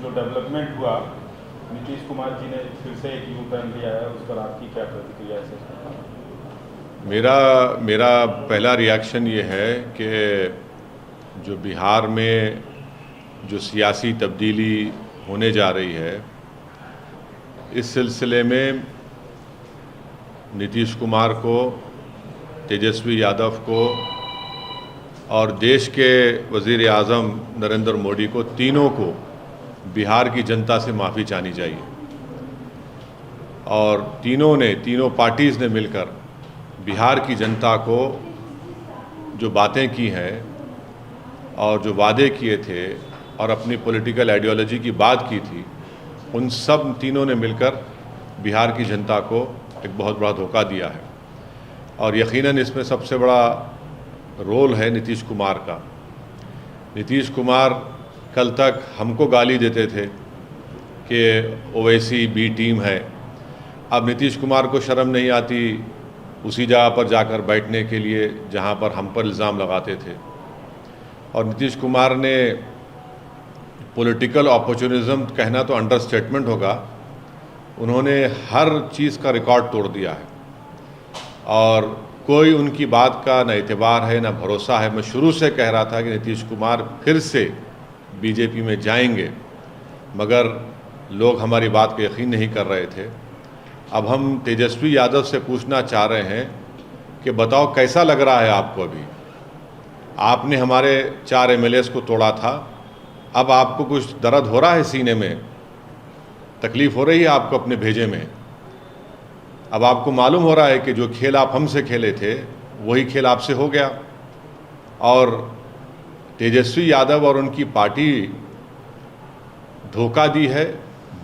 जो डेवलपमेंट हुआ, नीतीश कुमार जी ने फिर से एक यू टर्न लिया है, उस पर आपकी क्या प्रतिक्रिया है? मेरा मेरा पहला रिएक्शन ये है कि जो बिहार में जो सियासी तब्दीली होने जा रही है, इस सिलसिले में नीतीश कुमार को, तेजस्वी यादव को और देश के वज़ीर आज़म नरेंद्र मोदी को, तीनों को बिहार की जनता से माफ़ी चाहनी चाहिए। और तीनों पार्टीज़ ने मिलकर बिहार की जनता को जो बातें की हैं और जो वादे किए थे और अपनी पॉलिटिकल आइडियोलॉजी की बात की थी, उन सब तीनों ने मिलकर बिहार की जनता को एक बहुत बड़ा धोखा दिया है। और यकीनन इसमें सबसे बड़ा रोल है नीतीश कुमार का। नीतीश कुमार कल तक हमको गाली देते थे कि ओवैसी बी टीम है। अब नीतीश कुमार को शर्म नहीं आती उसी जगह पर जाकर बैठने के लिए जहां पर हम पर इल्ज़ाम लगाते थे। और नीतीश कुमार ने पॉलिटिकल अपॉर्चुनिज्म कहना तो अंडरस्टेटमेंट होगा, उन्होंने हर चीज़ का रिकॉर्ड तोड़ दिया है और कोई उनकी बात का न एतबार है न भरोसा है। मैं शुरू से कह रहा था कि नीतीश कुमार फिर से बीजेपी में जाएंगे, मगर लोग हमारी बात को यकीन नहीं कर रहे थे। अब हम तेजस्वी यादव से पूछना चाह रहे हैं कि बताओ कैसा लग रहा है आपको? अभी आपने हमारे 4 MLAs को तोड़ा था, अब आपको कुछ दर्द हो रहा है सीने में? तकलीफ़ हो रही है आपको अपने भेजे में? अब आपको मालूम हो रहा है कि जो खेल आप हमसे खेले थे वही खेल आपसे हो गया। और तेजस्वी यादव और उनकी पार्टी धोखा दी है।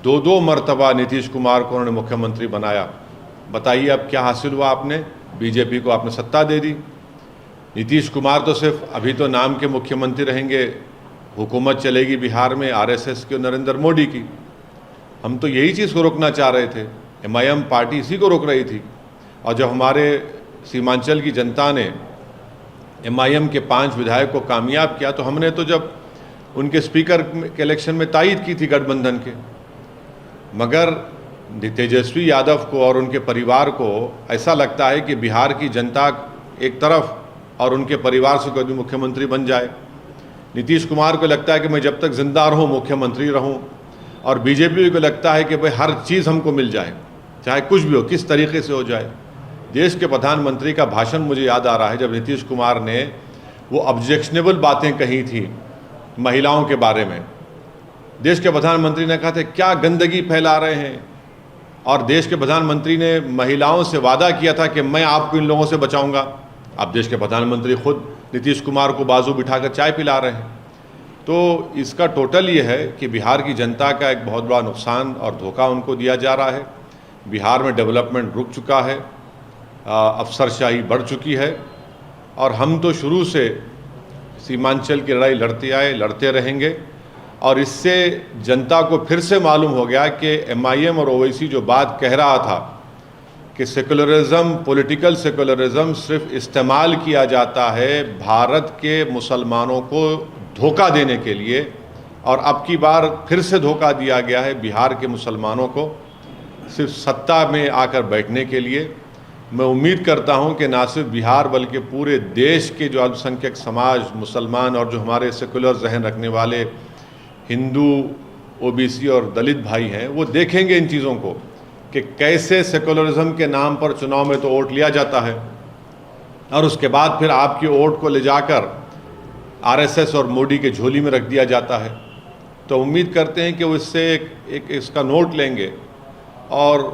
2 मरतबा नीतीश कुमार को उन्होंने मुख्यमंत्री बनाया। बताइए अब क्या हासिल हुआ? आपने बीजेपी को आपने सत्ता दे दी। नीतीश कुमार तो सिर्फ अभी तो नाम के मुख्यमंत्री रहेंगे, हुकूमत चलेगी बिहार में RSS की और नरेंद्र मोदी की। हम तो यही चीज़ को रोकना चाह रहे थे, MIM पार्टी इसी को रोक रही थी। और जब हमारे सीमांचल की जनता ने MIM के 5 विधायक को कामयाब किया, तो हमने तो जब उनके स्पीकर के इलेक्शन में तायद की थी गठबंधन के। मगर तेजस्वी यादव को और उनके परिवार को ऐसा लगता है कि बिहार की जनता एक तरफ और उनके परिवार से कोई मुख्यमंत्री बन जाए। नीतीश कुमार को लगता है कि मैं जब तक जिंदा रहूं मुख्यमंत्री रहूं, और बीजेपी को लगता है कि भाई हर चीज़ हमको मिल जाए, चाहे कुछ भी हो, किस तरीके से हो जाए। देश के प्रधानमंत्री का भाषण मुझे याद आ रहा है, जब नीतीश कुमार ने वो ऑब्जेक्शनेबल बातें कही थी महिलाओं के बारे में। देश के प्रधानमंत्री ने कहा था क्या गंदगी फैला रहे हैं, और देश के प्रधानमंत्री ने महिलाओं से वादा किया था कि मैं आपको इन लोगों से बचाऊंगा। अब देश के प्रधानमंत्री खुद नीतीश कुमार को बाजू बिठाकर चाय पिला रहे हैं। तो इसका टोटल ये है कि बिहार की जनता का एक बहुत बड़ा नुकसान और धोखा उनको दिया जा रहा है। बिहार में डेवलपमेंट रुक चुका है, अफसरशाही बढ़ चुकी है, और हम तो शुरू से सीमांचल की लड़ाई लड़ते आए, लड़ते रहेंगे। और इससे जनता को फिर से मालूम हो गया कि MIM और ओवैसी जो बात कह रहा था कि सेकुलरिज्म, पॉलिटिकल सेकुलरिज्म सिर्फ इस्तेमाल किया जाता है भारत के मुसलमानों को धोखा देने के लिए, और अब की बार फिर से धोखा दिया गया है बिहार के मुसलमानों को सिर्फ सत्ता में आकर बैठने के लिए। मैं उम्मीद करता हूं कि ना सिर्फ बिहार बल्कि पूरे देश के जो अल्पसंख्यक समाज, मुसलमान और जो हमारे सेकुलर जहन रखने वाले हिंदू, OBC और दलित भाई हैं, वो देखेंगे इन चीज़ों को कि कैसे सेकुलरिज्म के नाम पर चुनाव में तो वोट लिया जाता है और उसके बाद फिर आपकी वोट को ले जाकर RSS और मोदी के झोली में रख दिया जाता है। तो उम्मीद करते हैं कि वो इससे एक इसका नोट लेंगे और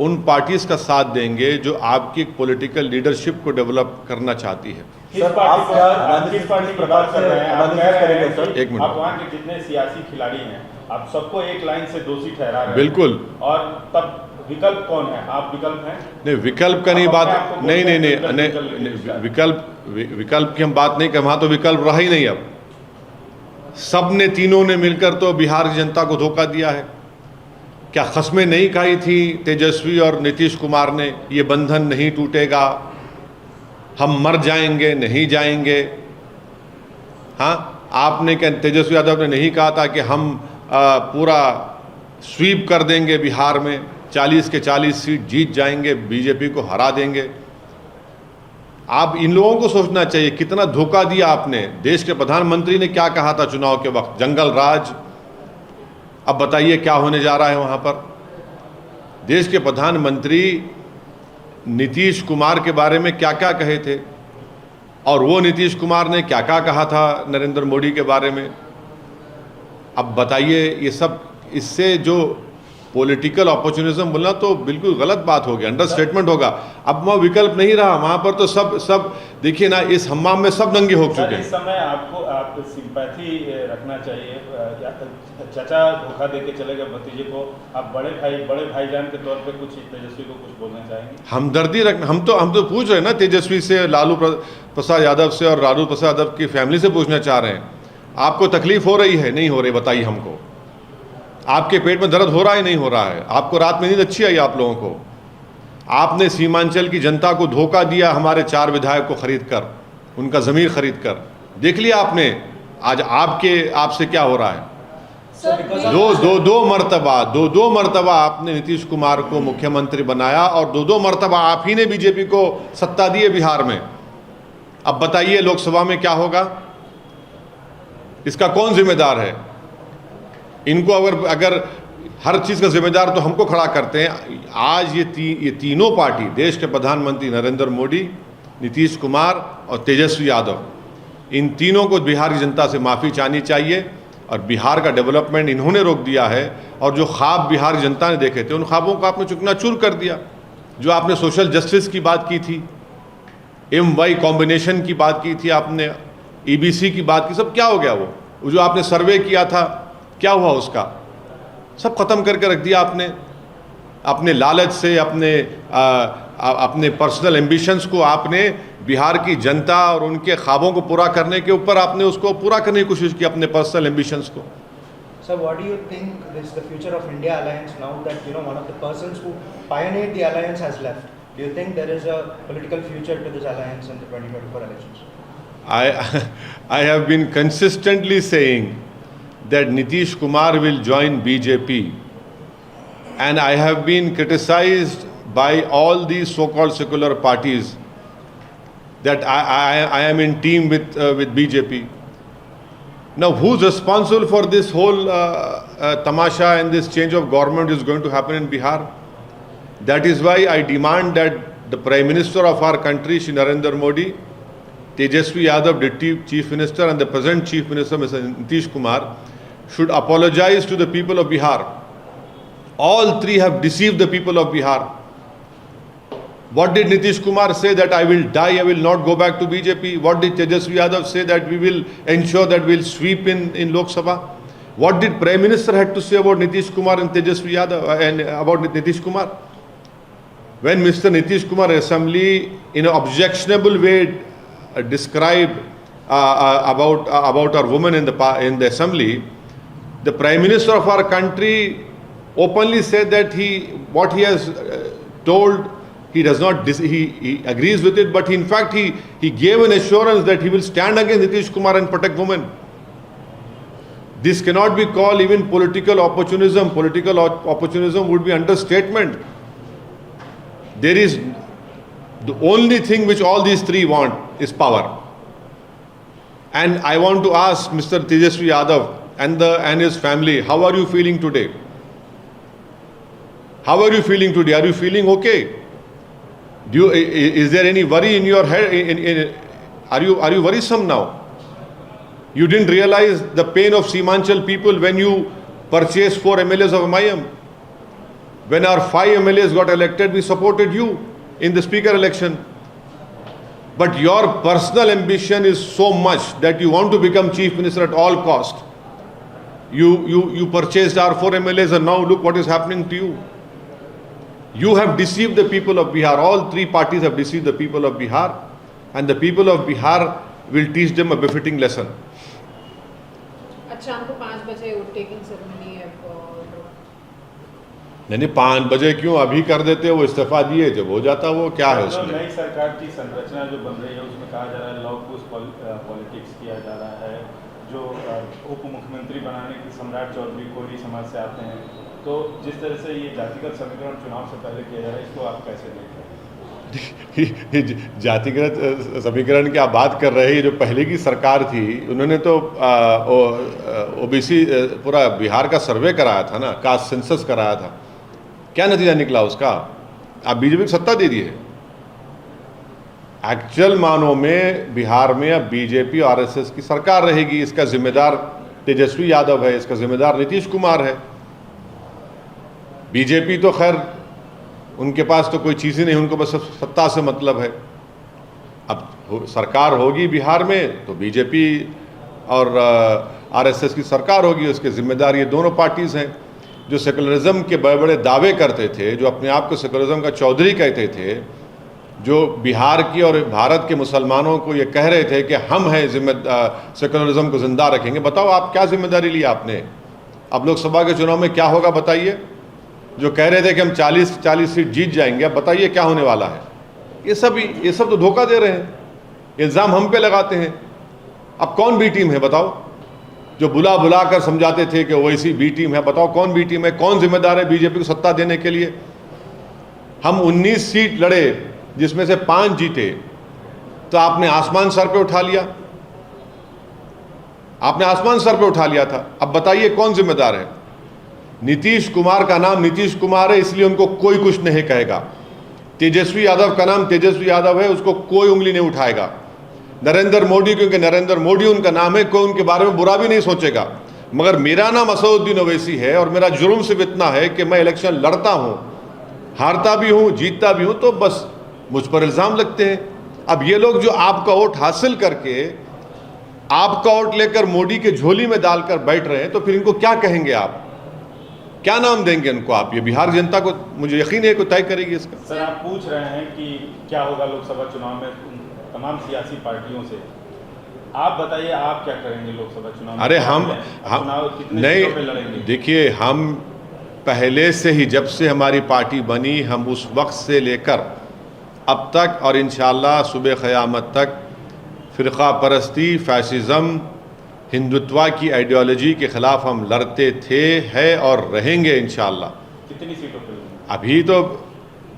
उन पार्टीज़ का साथ देंगे जो आपकी पॉलिटिकल लीडरशिप को डेवलप करना चाहती है। सर, आप किस पार्टी की बात कर रहे हैं? आप कह रहे हैं सर, एक मिनट, आप वहाँ के जितने सियासी खिलाड़ी हैं आप सबको एक लाइन से दोषी ठहरा रहे हैं। बिल्कुल। और तब विकल्प कौन है? आप विकल्प हैं? नहीं, विकल्प का नहीं बात, नहीं, विकल्प की हम बात नहीं कर, वहाँ तो विकल्प रहा ही नहीं। अब सब ने, तीनों ने मिलकर तो बिहार की जनता को धोखा दिया है। क्या कस्में नहीं खाई थी तेजस्वी और नीतीश कुमार ने, ये बंधन नहीं टूटेगा, हम मर जाएंगे, नहीं जाएंगे? हाँ, आपने क्या, तेजस्वी यादव ने नहीं कहा था कि हम पूरा स्वीप कर देंगे बिहार में, 40 के 40 सीट जीत जाएंगे, बीजेपी को हरा देंगे। आप इन लोगों को सोचना चाहिए कितना धोखा दिया आपने। देश के प्रधानमंत्री ने क्या कहा था चुनाव के वक्त, जंगल राज। अब बताइए क्या होने जा रहा है वहां पर। देश के प्रधानमंत्री नीतीश कुमार के बारे में क्या क्या कहे थे, और वो नीतीश कुमार ने क्या क्या कहा था नरेंद्र मोदी के बारे में। अब बताइए, ये सब इससे जो पॉलिटिकल अपॉर्चुनिज्म बोलना तो बिल्कुल गलत बात हो गया, अंडरस्टेटमेंट होगा। अब वहाँ विकल्प नहीं रहा, वहाँ पर तो सब देखिए ना, इस हम्माम में सब दंगे हो चुके हैं। इस समय आप सिंपैथी रखना चाहिए। चाचा धोखा दे के चले गए भतीजे को, आप बड़े भाईजान के तौर पे कुछ तेजस्वी को कुछ बोलना चाहेंगे? हमदर्दी रखना, हम तो पूछ रहे हैं ना तेजस्वी से, लालू प्रसाद यादव से और लालू प्रसाद यादव की फैमिली से पूछना चाह रहे हैं, आपको तकलीफ हो रही है नहीं हो रही, बताइए हमको। आपके पेट में दर्द हो रहा है नहीं हो रहा है? आपको रात में नींद अच्छी आई आप लोगों को? आपने सीमांचल की जनता को धोखा दिया, हमारे 4 विधायक को खरीद कर, उनका ज़मीर खरीद कर। देख लिया आपने आज आपसे क्या हो रहा है। दो मरतबा आपने नीतीश कुमार को मुख्यमंत्री बनाया, और दो मरतबा आप ही ने बीजेपी को सत्ता दी है बिहार में। अब बताइए लोकसभा में क्या होगा, इसका कौन जिम्मेदार है? इनको अगर हर चीज़ का जिम्मेदार तो हमको खड़ा करते हैं। आज ये तीनों पार्टी, देश के प्रधानमंत्री नरेंद्र मोदी, नीतीश कुमार और तेजस्वी यादव, इन तीनों को बिहार की जनता से माफ़ी चाहनी चाहिए। और बिहार का डेवलपमेंट इन्होंने रोक दिया है, और जो ख्वाब बिहार की जनता ने देखे थे उन ख्वाबों को आपने चूर कर दिया। जो आपने सोशल जस्टिस की बात की थी, MY कॉम्बिनेशन की बात की थी आपने, EBC की बात की, सब क्या हो गया? वो जो आपने सर्वे किया था क्या हुआ उसका? सब खत्म करके रख दिया आपने। अपने लालच से, अपने पर्सनल एम्बिशंस को आपने बिहार की जनता और उनके ख्वाबों को पूरा करने के ऊपर आपने उसको पूरा करने की कोशिश की, अपने पर्सनल एम्बिशंस को। Sir, what do you think is the future of India Alliance now that one of the persons who pioneered the alliance has left? Do you think there is a political future to this alliance in the 2024 elections? I have been consistently saying that Nitish Kumar will join BJP, and I have been criticized by all these so-called secular parties that I am in team with BJP. Now, who's responsible for this whole tamasha and this change of government is going to happen in Bihar? That is why I demand that the Prime Minister of our country, Shri Narendra Modi, Tejaswi Yadav, Deputy Chief Minister, and the present Chief Minister, Mr. Nitish Kumar, should apologize to the people of Bihar. All three have deceived the people of Bihar. What did Nitish Kumar say? That I will die, I will not go back to BJP. What did Tejaswi Yadav say? That we will ensure that we will sweep in Lok Sabha. What did Prime Minister had to say about Nitish Kumar and Tejaswi Yadav and about Nitish Kumar? When Mr. Nitish Kumar Assembly in an objectionable way described about our women in the Assembly, the Prime Minister of our country openly said that what he has told, he does not, he agrees with it, but in fact he gave an assurance that he will stand against Nitish Kumar and protect women. This cannot be called even political opportunism. Political opportunism would be understatement. There is the only thing which all these three want is power. And I want to ask Mr. Tejaswi Yadav and his family, how are you feeling today? How are you feeling today? Are you feeling okay? Is there any worry in your head? Are you worrisome now? You didn't realize the pain of Seemanchal people when you purchased 4 MLAs of MIM. When our 5 MLAs got elected, we supported you in the speaker election. But your personal ambition is so much that you want to become chief minister at all cost. You purchased our 4 MLAs and now look what is happening to you. You have deceived the people of Bihar. All three parties have deceived the people of Bihar, and the people of Bihar will teach them a befitting lesson. शाम को 5 बजे vote taking ceremony है। नहीं 5 बजे क्यों, अभी कर देते हो, इस्तीफा दिए जब हो जाता वो क्या है उसमें। नई सरकार की संरचना जो बन रही है उसमें कहा जा रहा है लॉ पुश पॉलिटिक्स किया जा रहा है, जो उप मुख्यमंत्री बनाने के सम्राट चौधरी कोरी समाज से आते हैं, तो जिस तरह से ये जातिगत समीकरण चुनाव से पहले किया जा रहा है, इसको आप कैसे देखते हैं? जातिगत समीकरण की आप बात कर रहे हैं, जो पहले की सरकार थी उन्होंने तो ओबीसी पूरा बिहार का सर्वे कराया था ना, कास्ट सेंसस कराया था। क्या नतीजा निकला उसका? आप बीजेपी को सत्ता दे दिए। एक्चुअल मानों में बिहार में अब बीजेपी और आरएसएस की सरकार रहेगी। इसका जिम्मेदार तेजस्वी यादव है, इसका जिम्मेदार नीतीश कुमार है। बीजेपी तो खैर उनके पास तो कोई चीज़ ही नहीं, उनको बस सत्ता से मतलब है। अब सरकार होगी बिहार में तो बीजेपी और आरएसएस की सरकार होगी, उसके जिम्मेदार ये दोनों पार्टीज़ हैं। जो सेकुलरिज्म के बड़े बड़े दावे करते थे, जो अपने आप को सेकुलरिज्म का चौधरी कहते थे, जो बिहार की और भारत के मुसलमानों को ये कह रहे थे कि हम हैं सेकुलरिज्म को जिंदा रखेंगे, बताओ आप क्या जिम्मेदारी ली आपने? अब लोकसभा के चुनाव में क्या होगा बताइए? जो कह रहे थे कि हम 40 सीट जीत जाएंगे, अब बताइए क्या होने वाला है? ये सब तो धोखा दे रहे हैं, इल्ज़ाम हम पे लगाते हैं। अब कौन बी टीम है बताओ? जो बुला बुला कर समझाते थे कि ओवैसी बी टीम है, बताओ कौन बी टीम है? कौन जिम्मेदार है बीजेपी को सत्ता देने के लिए? हम 19 सीट लड़े जिसमें से 5 जीते, तो आपने आसमान सर पे उठा लिया, आपने आसमान सर पे उठा लिया था। अब बताइए कौन जिम्मेदार है? नीतीश कुमार का नाम नीतीश कुमार है, इसलिए उनको कोई कुछ नहीं कहेगा। तेजस्वी यादव का नाम तेजस्वी यादव है, उसको कोई उंगली नहीं उठाएगा। नरेंद्र मोदी, क्योंकि नरेंद्र मोदी उनका नाम है, कोई उनके बारे में बुरा भी नहीं सोचेगा। मगर मेरा नाम असदुद्दीन ओवैसी है और मेरा जुर्म सिर्फ इतना है कि मैं इलेक्शन लड़ता हूं, हारता भी हूं, जीतता भी हूं, तो बस मुझ पर इल्ज़ाम लगते हैं। अब ये लोग जो आपका वोट हासिल करके आपका वोट लेकर मोदी के झोली में डालकर बैठ रहे हैं, तो फिर इनको क्या कहेंगे आप? क्या नाम देंगे इनको आप? ये बिहार जनता को, मुझे यकीन है, को तय करेगी इसका। सर, आप पूछ रहे हैं कि क्या होगा लोकसभा चुनाव में तमाम सियासी पार्टियों से, आप बताइए आप क्या करेंगे लोकसभा चुनाव में? अरे हम चुनाव कितने नहीं, सीटों पे लड़ेंगे? देखिए, हम पहले से ही, जब से हमारी पार्टी बनी, हम उस वक्त से लेकर अब तक और इंशाअल्लाह सुबह क़यामत तक फ़िरक़ा परस्ती, फैसिज़म, हिंदुत्व की आइडियोलॉजी के ख़िलाफ़ हम लड़ते थे, है और रहेंगे इंशाअल्लाह। कितनी सीटों पे लड़ेंगे? अभी तो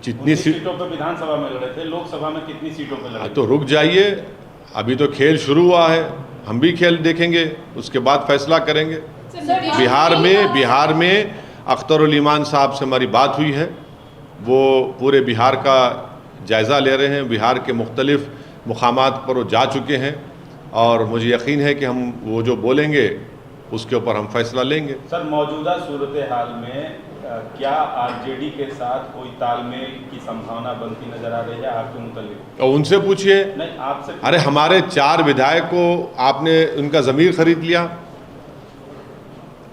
जितनी सीटों पे विधानसभा में लड़े थे, लोकसभा में कितनी सीटों पे लड़े? तो रुक जाइए, अभी तो खेल शुरू हुआ है, हम भी खेल देखेंगे, उसके बाद फैसला करेंगे। बिहार में अख्तरुल ईमान साहब से हमारी बात हुई है, वो पूरे बिहार का जायज़ा ले रहे हैं, बिहार के मुख्तलिफ़ मुकामात पर वो जा चुके हैं और मुझे यकीन है कि हम वो जो बोलेंगे उसके ऊपर हम फैसला लेंगे। सर, मौजूदा सूरत हाल में क्या आरजेडी के साथ कोई तालमेल की संभावना बनती नजर आ रही है आपके मुतालिक? और उनसे पूछिए। नहीं, आपसे। अरे हमारे 4 विधायक को आपने उनका ज़मीर खरीद लिया,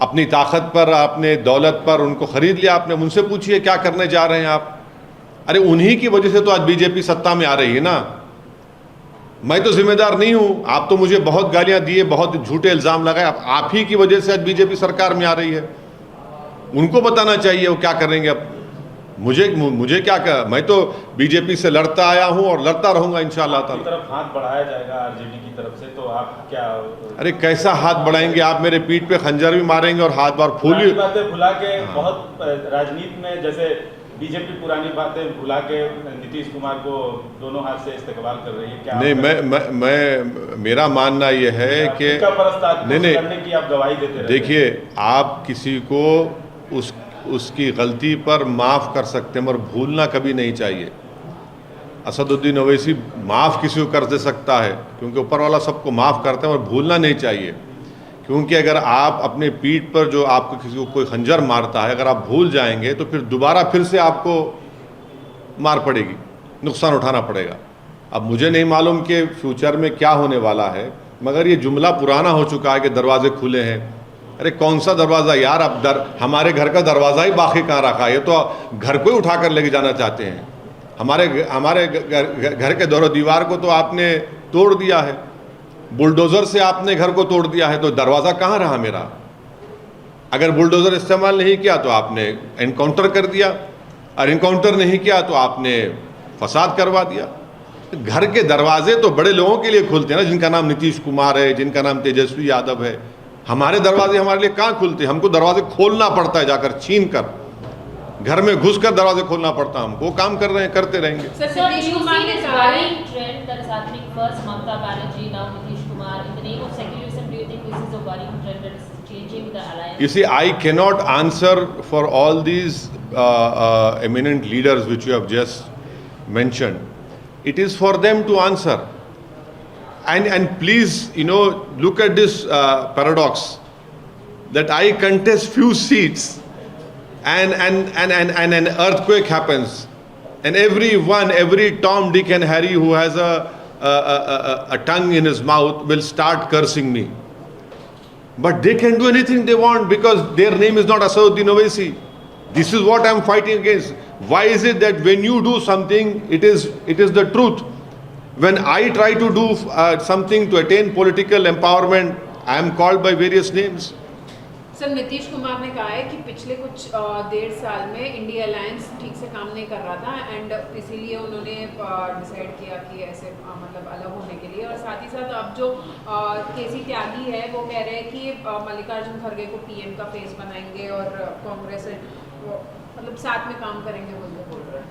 अपनी ताकत पर, अपने दौलत पर उनको खरीद लिया आपने। उनसे पूछिए क्या करने जा रहे हैं आप। अरे उन्हीं की वजह से तो आज बीजेपी सत्ता में आ रही है ना। मैं तो जिम्मेदार नहीं हूं, आप तो मुझे बहुत गालियां दिए, बहुत झूठे इल्ज़ाम लगाए, आप ही की वजह से आज बीजेपी सरकार में आ रही है। उनको बताना चाहिए वो क्या करेंगे। अब मुझे क्या कर, मैं तो बीजेपी से लड़ता आया हूं और लड़ता रहूंगा इंशाअल्लाह ताला। तरफ हाथ बढ़ाया जाएगा आरजेडी की तरफ से, तो आप क्या? अरे कैसा हाथ बढ़ाएंगे आप? मेरे पीठ पे खंजर भी मारेंगे और हाथ बार फूली बातें भुला के। बहुत राजनीति में जैसे बीजेपी पुरानी बातें भुला के नीतीश कुमार को दोनों हाथ से इस्तेमाल कर रही है, क्या? नहीं, मैं मेरा मानना यह है कि नहीं, की आप गवाही देते। देखिए, आप किसी को उसकी गलती पर माफ़ कर सकते हैं मगर भूलना कभी नहीं चाहिए। असदुद्दीन ओवैसी माफ़ किसी को कर दे सकता है क्योंकि ऊपर वाला सबको माफ़ करते हैं, और भूलना नहीं चाहिए। क्योंकि अगर आप अपने पीठ पर जो आपको किसी को कोई खंजर मारता है, अगर आप भूल जाएंगे तो फिर दोबारा फिर से आपको मार पड़ेगी, नुकसान उठाना पड़ेगा। अब मुझे नहीं मालूम कि फ्यूचर में क्या होने वाला है, मगर ये जुमला पुराना हो चुका है कि दरवाजे खुले हैं। अरे कौन सा दरवाज़ा यार? अब हमारे घर का दरवाज़ा ही बाकी कहाँ रखा है? ये तो घर को ही उठा कर लेके जाना चाहते हैं। हमारे घर के दौर दीवार को तो आपने तोड़ दिया है, बुलडोज़र से आपने घर को तोड़ दिया है, तो दरवाज़ा कहाँ रहा मेरा? अगर बुलडोज़र इस्तेमाल नहीं किया तो आपने एनकाउंटर कर दिया, और एनकाउंटर नहीं किया तो आपने फसाद करवा दिया। घर के दरवाजे तो बड़े लोगों के लिए खुलते हैं ना, जिनका नाम नीतीश कुमार है, जिनका नाम तेजस्वी यादव है। हमारे दरवाजे हमारे लिए कहाँ खुलते हैं? हमको दरवाजे खोलना पड़ता है, जाकर छीन कर, घर में घुसकर दरवाजे खोलना पड़ता है हमको। वो काम कर रहे हैं, करते रहेंगे। Sir, So do Nitish you Kumar see ने this कहा है worrying trend that is happening? First Mamata Banerjee, now Nitish Kumar. In the name of secularism, do you think this is a worrying trend that is changing the alliance? You see, I cannot answer for all these eminent leaders which you have just mentioned. It is for them to answer. And please, you know, look at this paradox that I contest few seats and an earthquake happens, and every Tom, Dick and Harry who has a tongue in his mouth will start cursing me. But they can do anything they want because their name is not Asaduddin Owaisi. This is what I am fighting against. Why is it that when you do something, it is the truth? When I try to do something to attain political empowerment, I am called by various names. Sir, Nitish Kumar ने कहा है कि पिछले कुछ 1.5 साल में India alliance ठीक से काम नहीं कर रहा था, एंड इसीलिए उन्होंने डिसाइड किया कि ऐसे मतलब अलग होने के लिए। और साथ ही साथ अब जो केसी त्यागी है वो कह रहे हैं कि मल्लिकार्जुन खड़गे को पीएम का फेस बनाएंगे और कांग्रेस मतलब साथ में काम करेंगे बोल रहे हैं।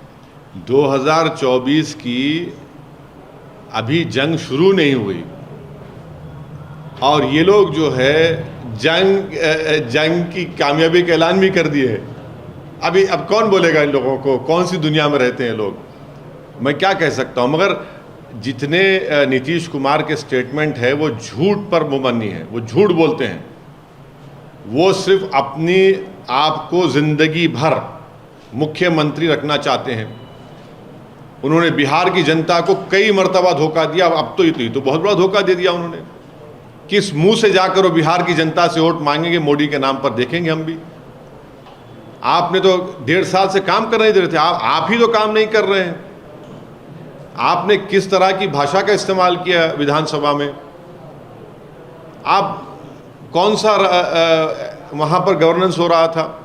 2024 की अभी जंग शुरू नहीं हुई और ये लोग जो है जंग की कामयाबी का ऐलान भी कर दिए है। अब कौन बोलेगा इन लोगों को? कौन सी दुनिया में रहते हैं लोग? मैं क्या कह सकता हूँ? मगर जितने नीतीश कुमार के स्टेटमेंट है वो झूठ पर मुबन्नी है, वो झूठ बोलते हैं। वो सिर्फ अपनी आप को जिंदगी भर मुख्यमंत्री रखना चाहते हैं। उन्होंने बिहार की जनता को कई मर्तबा धोखा दिया, अब तो बहुत बड़ा धोखा दे दिया उन्होंने। किस मुंह से जाकर वो बिहार की जनता से वोट मांगेंगे मोदी के नाम पर, देखेंगे हम भी। आपने तो 1.5 साल से काम कर नहीं दे रहे थे, आप ही तो काम नहीं कर रहे हैं। आपने किस तरह की भाषा का इस्तेमाल किया विधानसभा में? आप कौन सा वहाँ पर गवर्नेंस हो रहा था?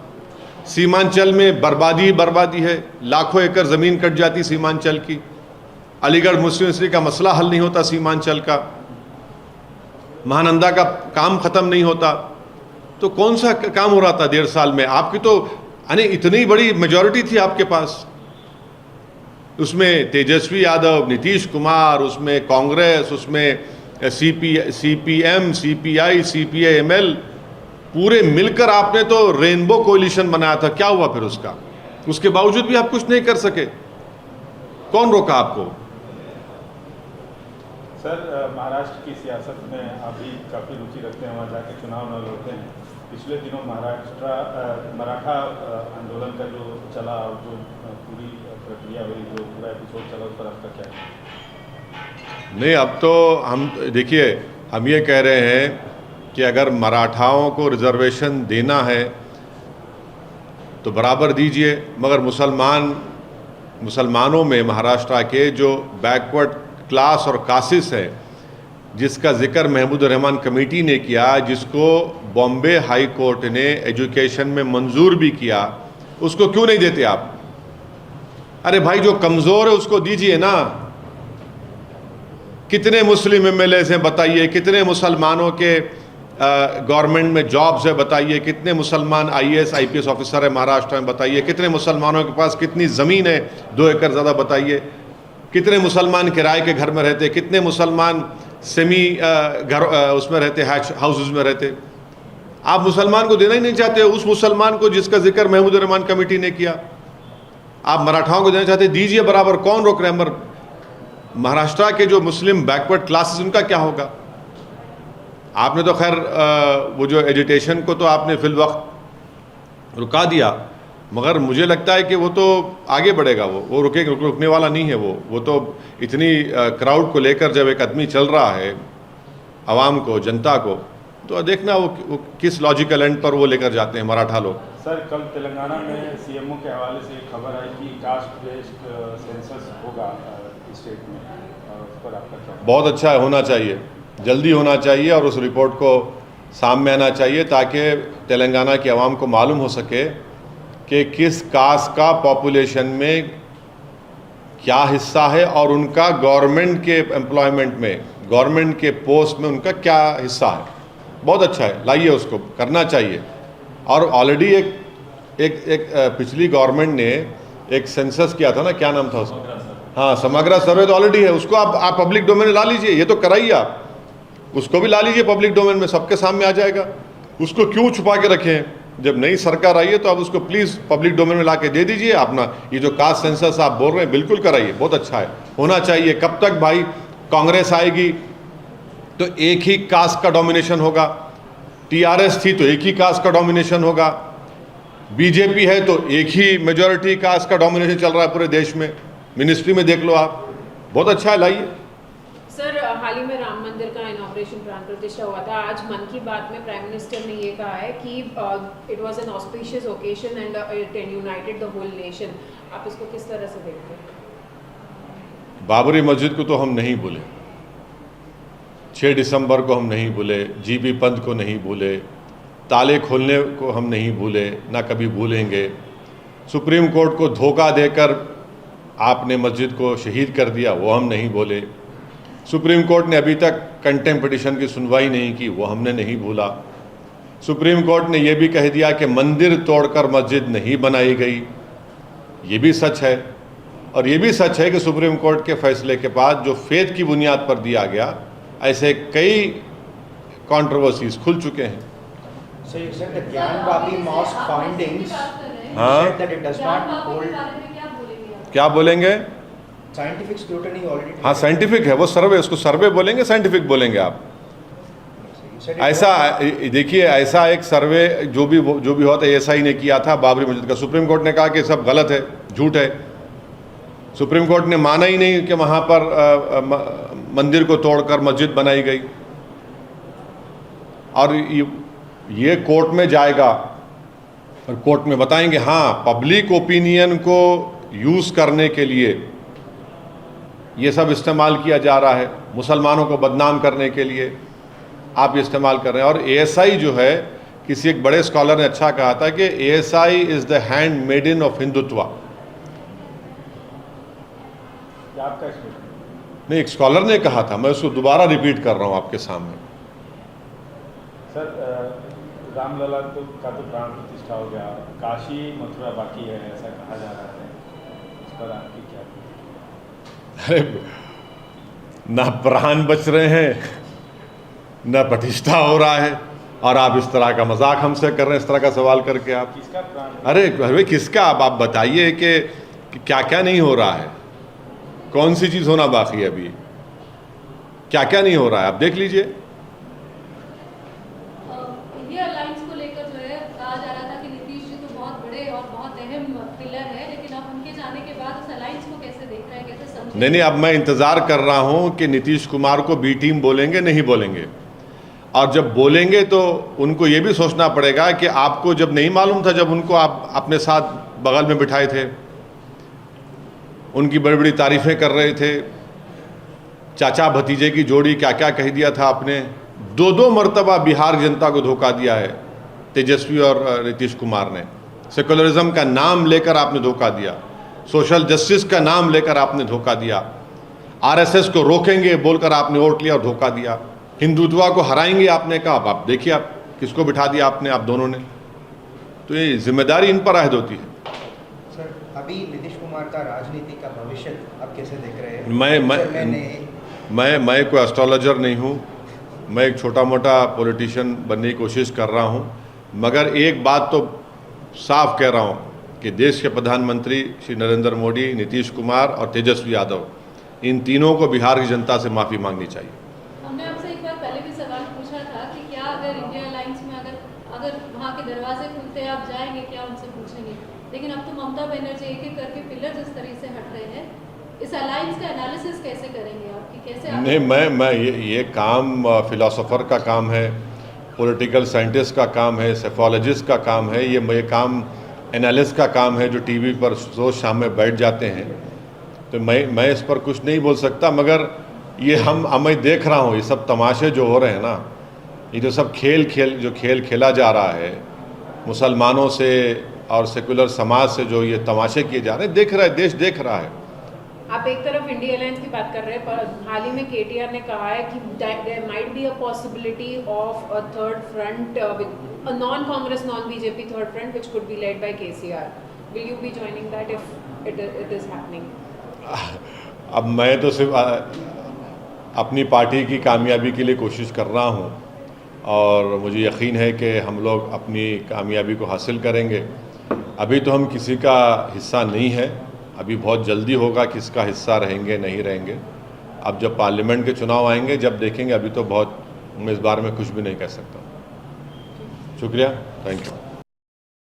सीमांचल में बर्बादी है, लाखों एकड़ ज़मीन कट जाती सीमांचल की। अलीगढ़ मुस्लिम यूनिवर्सिटी का मसला हल नहीं होता सीमांचल का, महानंदा का काम ख़त्म नहीं होता। तो कौन सा काम हो रहा था 1.5 साल में? आपकी तो इतनी बड़ी मेजॉरिटी थी आपके पास, उसमें तेजस्वी यादव, नीतीश कुमार, उसमें कांग्रेस, उसमें CPM, CPI, CPI-ML, पूरे मिलकर आपने तो रेनबो कोलिशन बनाया था। क्या हुआ फिर उसका? उसके बावजूद भी आप कुछ नहीं कर सके। कौन रोका आपको? सर, महाराष्ट्र की सियासत में आप भी काफ़ी रुचि रखते हैं, वहाँ जाके चुनाव न लड़ते हैं। पिछले दिनों मराठा आंदोलन का जो चला और जो पूरी प्रक्रिया हुई, जो पूरा एपिसोड चला, उस पर आपका क्या है? नहीं, अब तो हम देखिए, हम ये कह रहे हैं कि अगर मराठाओं को रिजर्वेशन देना है तो बराबर दीजिए, मगर मुसलमानों में महाराष्ट्र के जो बैकवर्ड क्लास और कासिस है, जिसका जिक्र महमूद रहमान कमेटी ने किया, जिसको बॉम्बे हाई कोर्ट ने एजुकेशन में मंजूर भी किया, उसको क्यों नहीं देते आप? अरे भाई, जो कमज़ोर है उसको दीजिए ना। कितने मुस्लिम MLAs हैं बताइए? कितने मुसलमानों के गवर्नमेंट में जॉब्स है बताइए? कितने मुसलमान IAS IPS ऑफिसर है महाराष्ट्र में बताइए? कितने मुसलमानों के पास कितनी ज़मीन है 2 एकड़ ज़्यादा बताइए? कितने मुसलमान किराए के घर में रहते? कितने मुसलमान सेमी घर उसमें रहते, हाउसेस में रहते? आप मुसलमान को देना ही नहीं चाहते, उस मुसलमान को जिसका जिक्र महमूद रहमान कमेटी ने किया। आप मराठाओं को देना चाहते, दीजिए बराबर, कौन रोक रहे हैं? मगर महाराष्ट्र के जो मुस्लिम बैकवर्ड क्लासेस, उनका क्या होगा? आपने तो खैर वो जो एजुटेशन को तो आपने फिल वक्त रुका दिया, मगर मुझे लगता है कि वो तो आगे बढ़ेगा। वो रुकने वाला नहीं है। वो तो इतनी क्राउड को लेकर जब एक आदमी चल रहा है, आवाम को, जनता को, तो देखना वो किस लॉजिकल एंड पर वो लेकर जाते हैं मराठा लोग। सर, कल तेलंगाना में CMO के हवाले से एक खबर आई कि कास्ट बेस्ड सेंसस होगा स्टेट में, उस पर आपका क्या? बहुत अच्छा है, होना चाहिए, जल्दी होना चाहिए और उस रिपोर्ट को सामने आना चाहिए ताकि तेलंगाना की आवाम को मालूम हो सके कि किस कास्ट का पॉपुलेशन में क्या हिस्सा है और उनका गवर्नमेंट के एम्प्लॉयमेंट में, गवर्नमेंट के पोस्ट में उनका क्या हिस्सा है। बहुत अच्छा है, लाइए, उसको करना चाहिए। और ऑलरेडी एक पिछली गवर्नमेंट ने एक सेंसस किया था ना, क्या नाम था उसका, हाँ, समग्र सर्वे तो ऑलरेडी है, उसको आप पब्लिक डोमेन में ला लीजिए। ये तो कराइए, आप उसको भी ला लीजिए पब्लिक डोमेन में, सबके सामने आ जाएगा। उसको क्यों छुपा के रखें? जब नई सरकार आई है तो आप उसको प्लीज़ पब्लिक डोमेन में ला के दे दीजिए। अपना ये जो कास्ट सेंसस आप बोल रहे हैं, बिल्कुल कराइए, बहुत अच्छा है, होना चाहिए। कब तक भाई कांग्रेस आएगी तो एक ही कास्ट का डोमिनेशन होगा, टीआरएस थी तो एक ही कास्ट का डोमिनेशन होगा, बीजेपी है तो एक ही मेजॉरिटी कास्ट का डोमिनेशन चल रहा है पूरे देश में। मिनिस्ट्री में देख लो आप, बहुत अच्छा है, लाइए। सर, हाल ही में राम मंदिर का इनॉग्रेशन प्राण प्रतिष्ठा हुआ था। आज मन की बात में प्राइम मिनिस्टर ने ये कहा है कि it was an auspicious occasion and it united the whole nation. आप इसको किस तरह से देखते हैं? बाबरी मस्जिद को तो हम नहीं भूले, 6 दिसंबर को हम नहीं भूले, जीबी पंथ को नहीं भूले, ताले खोलने को हम नहीं भूले, ना कभी भूलेंगे। सुप्रीम कोर्ट को धोखा देकर आपने मस्जिद को शहीद कर दिया, वो हम नहीं भूले। सुप्रीम कोर्ट ने अभी तक कंटेम्प्ट पिटीशन की सुनवाई नहीं की, वो हमने नहीं भूला। सुप्रीम कोर्ट ने यह भी कह दिया कि मंदिर तोड़कर मस्जिद नहीं बनाई गई, ये भी सच है। और ये भी सच है कि सुप्रीम कोर्ट के फैसले के बाद जो फेथ की बुनियाद पर दिया गया, ऐसे कई कंट्रोवर्सीज खुल चुके हैं। So you said the Gyan Wapi mosque findings, you हाँ, said that it does not hold क्या बोलेंगे? scientific scrutiny already. हाँ, साइंटिफिक है वो सर्वे, उसको सर्वे बोलेंगे, साइंटिफिक बोलेंगे आप। You said it ऐसा देखिए, ऐसा एक सर्वे जो भी हुआ था, एएसआई ने किया था बाबरी मस्जिद का। सुप्रीम कोर्ट ने कहा कि सब गलत है, झूठ है। सुप्रीम कोर्ट ने माना ही नहीं कि वहाँ पर मंदिर को तोड़कर मस्जिद बनाई गई। और ये कोर्ट में जाएगा और कोर्ट में बताएंगे हाँ, पब्लिक ओपिनियन को यूज़ करने के लिए ये सब इस्तेमाल किया जा रहा है, मुसलमानों को बदनाम करने के लिए आप ये इस्तेमाल कर रहे हैं। और एएसआई जो है, किसी एक बड़े स्कॉलर ने अच्छा कहा था कि ASI is the handmaiden of Hindutva. क्या आपका स्टेटमेंट? नहीं, एक स्कॉलर ने कहा था, मैं उसको दोबारा रिपीट कर रहा हूँ आपके सामने। सर, रामलला का तो प्राण प्रतिष्ठा हो गया, काशी मथुरा बाकी है ऐसा कहा जा रहा है, इस पर आपकी क्या? अरे, ना प्राण बच रहे हैं, ना प्रतिष्ठा हो रहा है, और आप इस तरह का मजाक हमसे कर रहे हैं, इस तरह का सवाल करके आप। किसका प्राण? अरे किसका? आप बताइए कि क्या क्या नहीं हो रहा है, कौन सी चीज़ होना बाकी है अभी, क्या क्या नहीं हो रहा है, आप देख लीजिए। इंडिया अलायंस को लेकर जो है कहा जा रहा था कि नीतीश जी तो बहुत बड़े और बहुत अहम पिलर है, लेकिन अब उनके जाने के बाद उस अलायंस को कैसे देख रहे हैं, कैसे समझ? नहीं, अब मैं इंतज़ार कर रहा हूं कि नीतीश कुमार को बी टीम बोलेंगे नहीं बोलेंगे। और जब बोलेंगे तो उनको ये भी सोचना पड़ेगा कि आपको जब नहीं मालूम था, जब उनको आप अपने साथ बगल में बिठाए थे, उनकी बड़ी बड़ी तारीफ़ें कर रहे थे, चाचा भतीजे की जोड़ी क्या क्या कह दिया था आपने। 2 मरतबा बिहार जनता को धोखा दिया है तेजस्वी और नीतीश कुमार ने। सेकुलरिज्म का नाम लेकर आपने धोखा दिया, सोशल जस्टिस का नाम लेकर आपने धोखा दिया, आरएसएस को रोकेंगे बोलकर आपने वोट लिया और धोखा दिया, हिंदुत्व को हराएंगे आपने कहा। अब आप देखिए, आप किसको बिठा दिया आपने, आप दोनों ने। तो ये जिम्मेदारी इन पर आयद होती है। सर, अभी नीतीश कुमार का राजनीति का भविष्य आप कैसे देख रहे हैं? मैं कोई एस्ट्रोलॉजर नहीं हूँ, मैं एक छोटा मोटा पॉलिटिशियन बनने की कोशिश कर रहा हूँ, मगर एक बात तो साफ कह रहा हूँ कि देश के प्रधानमंत्री श्री नरेंद्र मोदी, नीतीश कुमार और तेजस्वी यादव, इन तीनों को बिहार की जनता से माफ़ी मांगनी चाहिए। हमने आपसे एक बार पहले भी सवाल पूछा था कि क्या अगर इंडिया अलायंस में अगर वहाँ के दरवाजे खुलते आप जाएंगे, क्या उनसे पूछेंगे? लेकिन अब तो ममता बनर्जी एक एक करके पिलर जिस तरह से हट रहे हैं, इस अलायंस का एनालिसिस कैसे करेंगे आप, कि कैसे आप? नहीं, मैं ये काम फिलोसोफर का काम है, पॉलिटिकल साइंटिस्ट का काम है, सेफोलॉजिस्ट का काम है, ये काम एनालिस्ट का काम है, जो टीवी पर रोज शाम में बैठ जाते हैं। तो मैं इस पर कुछ नहीं बोल सकता, मगर ये मैं देख रहा हूँ, ये सब तमाशे जो हो रहे हैं ना, ये जो सब खेल खेला जा रहा है मुसलमानों से और सेकुलर समाज से, जो ये तमाशे किए जा रहे हैं, देख रहा है, देश देख रहा है। आप एक तरफ इंडिया अलायंस की बात कर रहे हैं, पर हाल ही में केटीआर ने कहा है कि there might be a possibility of a third front, a non Congress non BJP third front which could be led by KCR. Will you be joining that if it is happening? अब मैं तो सिर्फ अपनी party की कामयाबी के लिए कोशिश कर रहा हूँ और मुझे यकीन है कि हम लोग अपनी कामयाबी को हासिल करेंगे. अभी तो हम किसी का हिस्सा नहीं है, अभी बहुत जल्दी होगा किसका हिस्सा रहेंगे नहीं रहेंगे. अब जब पार्लियामेंट के चुनाव आएंगे जब देखेंगे. अभी तो बहुत मैं इस बारे में कुछ भी नहीं कह सकता. शुक्रिया, थैंक यू.